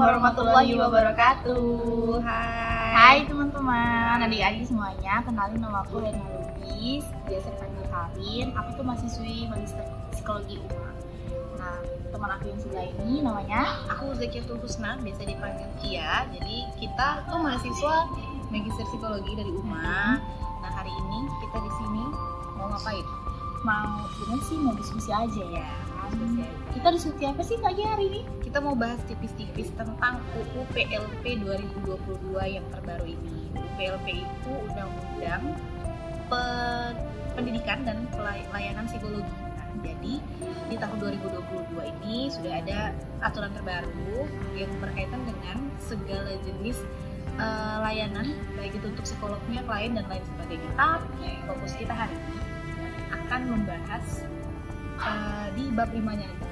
warahmatullahi wabarakatuh. Hai teman-teman, adik-adik semuanya. Kenalin, nama aku Rena Lubis, biasa dipanggil Karin. Aku tuh mahasiswi Magister Psikologi UMA. Nah, teman aku yang sebelah ini namanya Aku Zakiatul Husna, biasa dipanggil Kia. Jadi kita tuh mahasiswa Magister Psikologi dari UMA. Nah, hari ini kita di sini mau ngapain? mau diskusi aja ya. Kita diskusi apa sih pagi hari ini? Kita mau bahas tipis-tipis tentang UU PLP 2022 yang terbaru ini. UU PLP itu Undang-Undang Pendidikan dan Pelayanan Psikologi. Nah, jadi di tahun 2022 ini sudah ada aturan terbaru yang berkaitan dengan segala jenis layanan, baik itu untuk psikolognya, klien dan lain sebagainya. Tapi fokus kita hari ini akan membahas di bab 5-nya aja.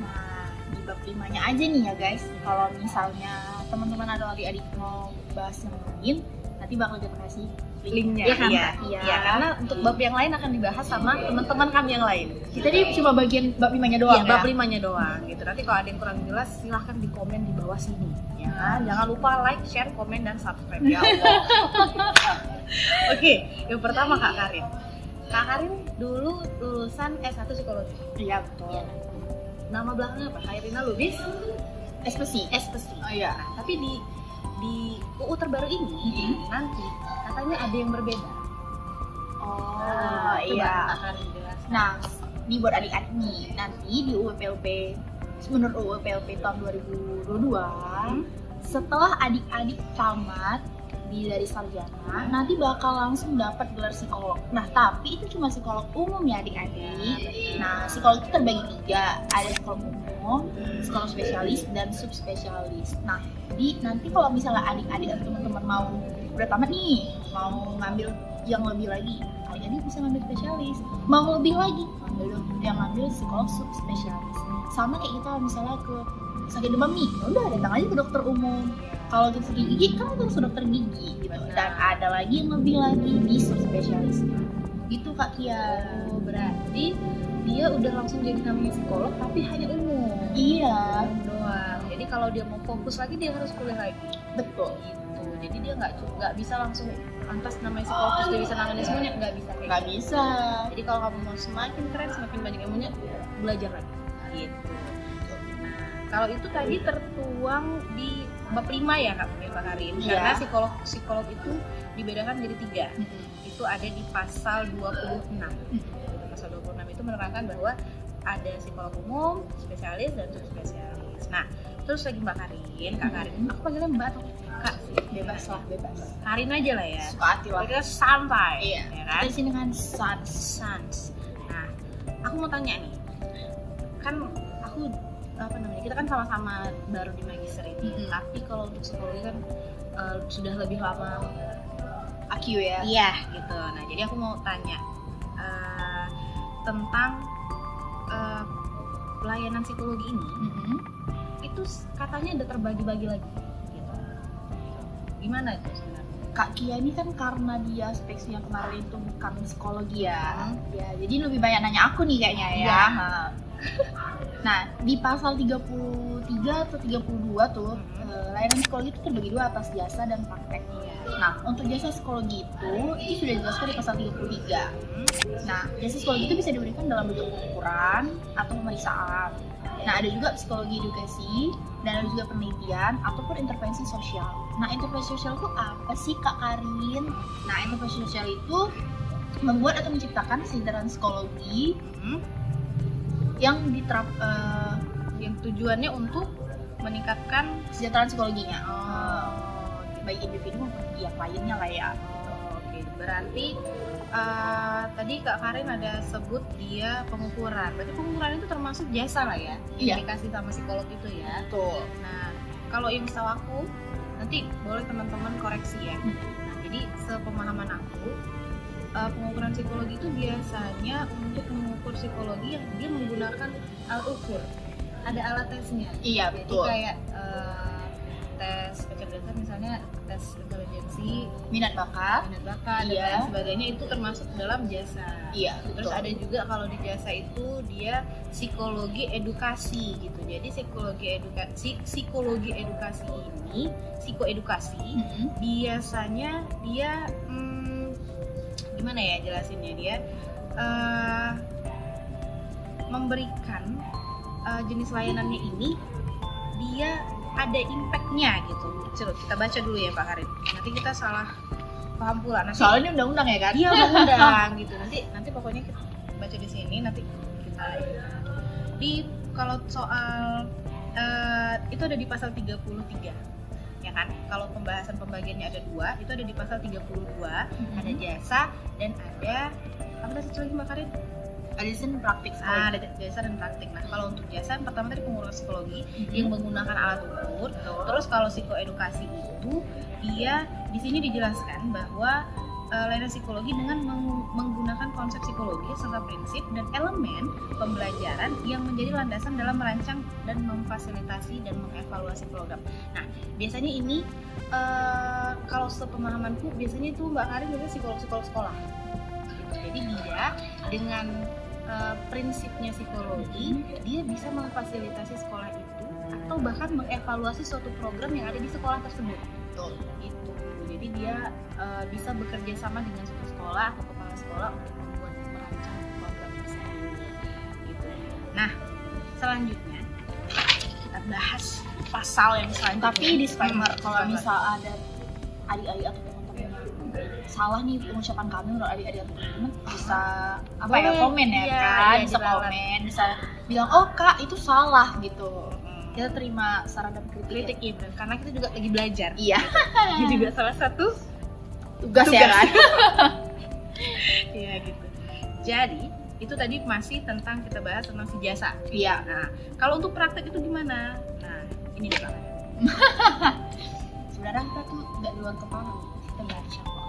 Nah, di bab 5-nya aja nih ya guys. Kalau misalnya teman-teman atau adik-adik mau bahas yang lain, nanti bakal kita kasih linknya. Ya kan? Iya, karena untuk bab yang lain akan dibahas sama teman-teman kami yang lain. Kita ini cuma bagian bab 5-nya doang. Iya, bab 5-nya doang gitu. Nanti kalau ada yang kurang jelas silahkan di komen di bawah sini ya kan? Jangan lupa like, share, komen dan subscribe ya Allah. Oke, yang pertama Kak Karin. Kak Karin dulu lulusan S1 Psikologi. Iya, betul. Iya. Nama belakangnya apa? Kairina Lubis Espesi. Oh iya. Nah, tapi di UU terbaru ini nanti katanya ada yang berbeda. Oh, Coba iya. Kak Karin jelaskan. Nah, di buat adik-adik nih, nanti di UU PLP, menurut UU PLP tahun 2022, setelah adik-adik tamat dari sarjana, nanti bakal langsung dapat gelar psikolog. Nah, tapi itu cuma psikolog umum ya adik-adik. Nah, psikolog itu terbagi 3, ada psikolog umum, psikolog spesialis, dan subspesialis. Nah, jadi nanti kalau misalnya adik-adik atau teman-teman mau udah tamat nih, mau ngambil yang lebih lagi, adik-adik bisa ngambil spesialis. Mau lebih lagi, ngambil psikolog subspesialis. Sama kayak kita misalnya ke sakit demam nih, udah datang aja ke dokter umum. Kalau kita sakit gigi kan harus ke dokter gigi gitu. Dan ada lagi yang lebih lagi di subspesialisnya. Gitu Kak Kia. Oh, berarti dia udah langsung jadi namanya psikolog tapi hanya umum. Iya, Doang. Jadi kalau dia mau fokus lagi dia harus kuliah lagi. betul. Gitu. Jadi dia nggak bisa langsung lantas namanya psikolog terus dia bisa nanganin semuanya, nggak bisa kayak Nggak gitu. bisa. Jadi kalau kamu mau semakin keren, semakin banyak ilmunya, belajar lagi. Gitu. Nah, kalau itu tadi tertuang di bab 5 ya Kak Karin. Iya. Karena psikolog itu dibedakan jadi 3. Itu ada di pasal 26. Pasal 26 itu menerangkan bahwa ada psikolog umum, spesialis dan subspesialis. Nah, terus lagi Mbak Karin, Kak Karin. Aku panggilnya Mbak atau Kak sih? Bebas lah, bebas. Karin aja lah ya. Suka hati lah. Kita santai, Iya. ya Kita kan? di sini kan sans. Sans. Nah, aku mau tanya nih. Kan aku kita kan sama-sama baru di magister ini. Tapi kalau untuk psikologi kan sudah lebih lama AQ ya. iya gitu. Nah, jadi aku mau tanya tentang pelayanan psikologi ini. Itu katanya ada terbagi-bagi lagi gitu. Gimana itu sebenarnya? Kak Kia ini kan karena dia speksinya kemarin itu bukan psikologi ya. Ya, jadi lebih banyak nanya aku nih kayaknya ya. Iya. Nah, di pasal 33 atau 32 tuh, layanan psikologi itu terbagi 2 atas jasa dan praktek. Nah, untuk jasa psikologi itu sudah dijelaskan di pasal 33. Nah, jasa psikologi itu bisa diberikan dalam bentuk pengukuran atau pemeriksaan. Nah, ada juga psikologi edukasi, dan ada juga penelitian ataupun intervensi sosial. Nah, intervensi sosial itu apa sih Kak Karin? Nah, intervensi sosial itu membuat atau menciptakan kesadaran psikologi yang yang tujuannya untuk meningkatkan kesejahteraan psikologinya. Baik individu maupun yang lainnya lah ya. Oke, berarti tadi Kak Karin ada sebut dia pengukuran. Berarti pengukuran itu termasuk jasa lah ya? Iya. Yang dikasih sama psikolog itu ya? Betul. Nah, kalau yang setahu aku, nanti boleh teman-teman koreksi ya. Nah, jadi sepemahaman aku, pengukuran psikologi itu biasanya untuk mengukur psikologi yang dia menggunakan alat ukur. Ada alat tesnya. Iya, Jadi betul. kayak tes kecerdasan, misalnya tes intelijensi, minat bakat. dan Iya. lain sebagainya, itu termasuk dalam jasa. Iya, Terus ada juga kalau di jasa itu dia psikologi edukasi gitu. Jadi psikologi edukasi ini, psikoedukasi biasanya dia gimana ya jelasinnya, dia memberikan jenis layanannya ini dia ada impact-nya gitu. Coba kita baca dulu ya Pak Karin. Nanti kita salah paham pula. Nanti Soalnya ini undang-undang ya kan? dia undang-undang gitu. Nanti pokoknya kita baca di sini, nanti kita kalau soal itu ada di pasal 33. Ya kan? Kalau pembahasan pembagiannya ada 2, itu ada di pasal 32, ada jasa dan ada apa satu lagi Mbak Karin? Ada desain praktik Ada jasa dan praktik. Nah, kalau untuk jasa yang pertama tadi pengurusan psikologi yang menggunakan alat ukur. Terus kalau psikoedukasi itu dia di sini dijelaskan bahwa layanan psikologi dengan menggunakan konsep psikologi serta prinsip dan elemen pembelajaran yang menjadi landasan dalam merancang dan memfasilitasi dan mengevaluasi program. Nah, biasanya ini kalau sepemahamanku biasanya itu Mbak Karin biasanya psikolog sekolah. Jadi dia dengan prinsipnya psikologi, dia bisa memfasilitasi sekolah itu atau bahkan mengevaluasi suatu program yang ada di sekolah tersebut. Gitu. Jadi dia bisa bekerja sama dengan suatu sekolah atau kepala sekolah untuk merancang program tersebut. Gitu. Nah, selanjutnya kita bahas pasal yang selanjutnya. Tapi disclaimer, kalau misal ada adik-adik atau teman-teman salah nih pengucapan kami menurut adik-adik atau teman-teman, bisa komen ya kan, bisa komen, bisa bilang oh kak itu salah gitu. Kita terima saran dan kritik ya, karena kita juga lagi belajar. Iya. Ini juga salah satu tugas ya kan. Iya gitu. Jadi itu tadi masih tentang kita bahas tentang si jasa. Iya. Nah, kalau untuk praktek itu gimana? Nah, ini deh Pak. Sebenarnya kita tuh nggak di luar kepala, kita baca kok.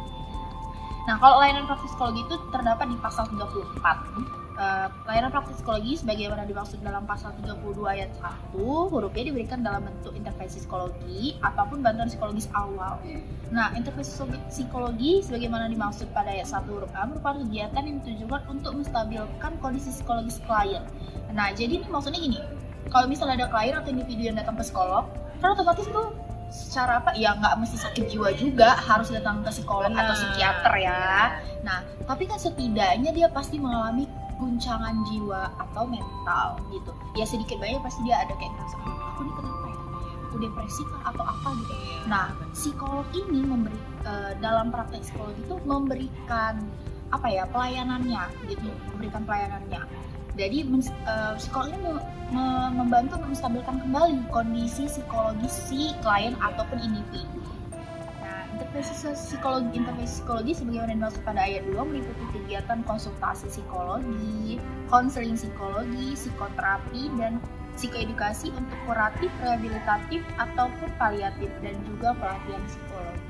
Nah, kalau layanan praktik psikologi itu terdapat di pasal 34. Layanan praktik psikologi sebagaimana dimaksud dalam pasal 32 ayat 1, huruf B diberikan dalam bentuk intervensi psikologi ataupun bantuan psikologis awal. Nah, intervensi psikologi sebagaimana dimaksud pada ayat 1 huruf A merupakan kegiatan yang ditujukan untuk menstabilkan kondisi psikologis klien. Nah, jadi ini maksudnya gini, kalau misalnya ada klien atau individu yang datang ke psikolog, kan otomatis tuh secara ya nggak mesti sakit jiwa juga harus datang ke psikolog atau psikiater ya. Nah, tapi kan setidaknya dia pasti mengalami guncangan jiwa atau mental gitu. Ya sedikit banyak pasti dia ada kayak ngerasa, aku ini kenapa ya? Aku depresi kah atau apa gitu. Nah, psikolog ini dalam praktek psikologi itu memberikan pelayanannya gitu, memberikan pelayanannya. Jadi psikolog ini membantu menstabilkan kembali kondisi psikologis si klien ataupun individu. Nah, intervensi psikologi sebagaimana dimaksud pada ayat 2 meliputi kegiatan konsultasi psikologi, konseling psikologi, psikoterapi, dan psikoedukasi untuk kuratif, rehabilitatif, ataupun paliatif, dan juga pelatihan psikologi.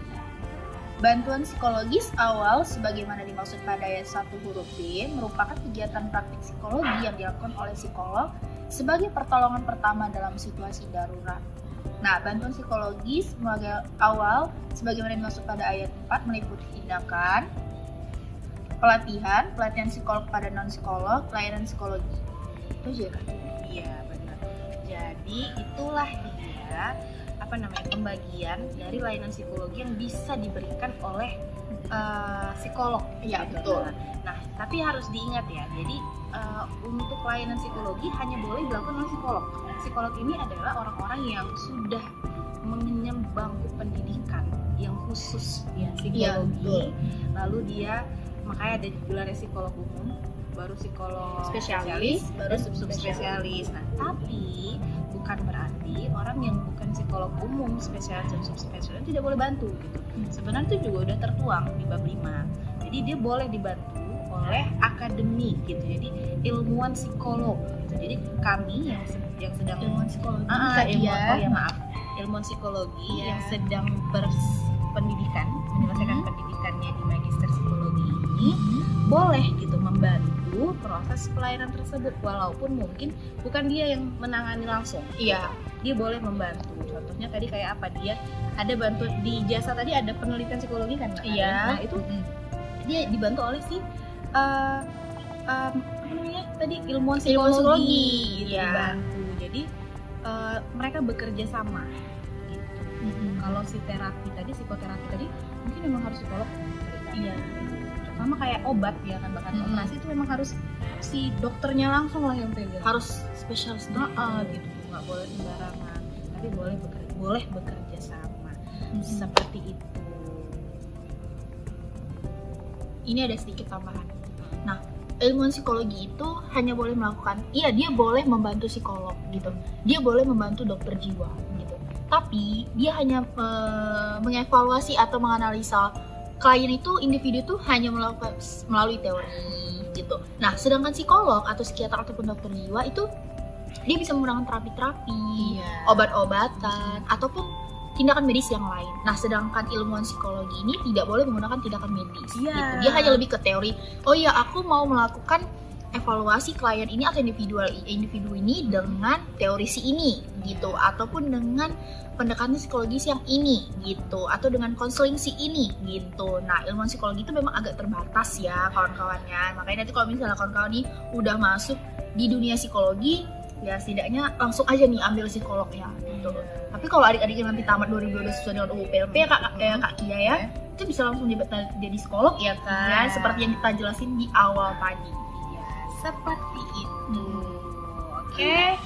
Bantuan psikologis awal sebagaimana dimaksud pada ayat 1 huruf B merupakan kegiatan praktik psikologi yang dilakukan oleh psikolog sebagai pertolongan pertama dalam situasi darurat. Nah, bantuan psikologis awal sebagaimana dimaksud pada ayat 4 meliputi tindakan, pelatihan psikolog pada non-psikolog, layanan psikologi. Itu aja kan? Iya, benar. Jadi itulah dia pembagian dari layanan psikologi yang bisa diberikan oleh psikolog. Iya, betul. Nah, tapi harus diingat ya. Jadi untuk layanan psikologi hanya boleh dilakukan oleh psikolog. Psikolog ini adalah orang-orang yang sudah mengenyam bangku pendidikan yang khusus ya psikologi. Lalu dia makanya ada gelarnya psikolog umum, baru psikolog spesialis, baru subspesialis. Nah, tapi bukan berarti orang yang bukan psikolog umum, spesialis dan subspesialis tidak boleh bantu gitu. Sebenarnya itu juga udah tertuang di bab 5. Jadi dia boleh dibantu oleh akademi gitu. Jadi ilmuwan psikolog gitu. Jadi kami yang sedang ilmuwan psikologi ilmuwan psikologi yang sedang berpendidikan, menyelesaikan pendidikannya di magister psikologi ini boleh gitu membantu proses pelayanan tersebut walaupun mungkin bukan dia yang menangani langsung. Iya. dia boleh membantu. Contohnya tadi kayak apa, dia ada bantu di jasa tadi ada penelitian psikologi kan Mbak? Iya. Nah itu dia dibantu oleh si apa namanya tadi ilmuwan psikologi gitu, Iya. dibantu. Jadi mereka bekerja sama gitu. Kalau si terapi tadi, psikoterapi tadi mungkin memang harus psikolog. Iya. Sama kayak obat ya kan, bahkan operasi itu memang harus si dokternya langsung lah yang pegang. Harus spesialis gitu, nggak boleh sembarangan, tapi boleh bekerja sama. Seperti itu. Ini ada sedikit tambahan. Nah, ilmuwan psikologi itu hanya boleh melakukan, iya dia boleh membantu psikolog gitu, dia boleh membantu dokter jiwa gitu. Tapi dia hanya mengevaluasi atau menganalisa klien itu, individu itu hanya melakukan melalui teori gitu. Nah, sedangkan psikolog atau psikiater ataupun dokter jiwa itu dia bisa menggunakan terapi-terapi, obat-obatan ataupun tindakan medis yang lain. Nah, sedangkan ilmuwan psikologi ini tidak boleh menggunakan tindakan medis. Gitu. Dia hanya lebih ke teori. Oh iya, aku mau melakukan evaluasi klien ini atau individu ini dengan teori si ini gitu, ataupun dengan pendekatan psikologis yang ini gitu, atau dengan konseling si ini gitu. Nah, ilmuwan psikologi itu memang agak terbatas ya kawan-kawannya. Makanya nanti kalau misalnya kawan-kawan nih udah masuk di dunia psikologi, ya setidaknya langsung aja nih ambil psikolognya gitu. Tapi kalau adik-adik yang nanti tamat 2022 sesuai dengan UU PLP ya Kak Kia ya, itu bisa langsung jadi psikolog ya kan, seperti yang kita jelasin di awal tadi. Seperti itu. Oke.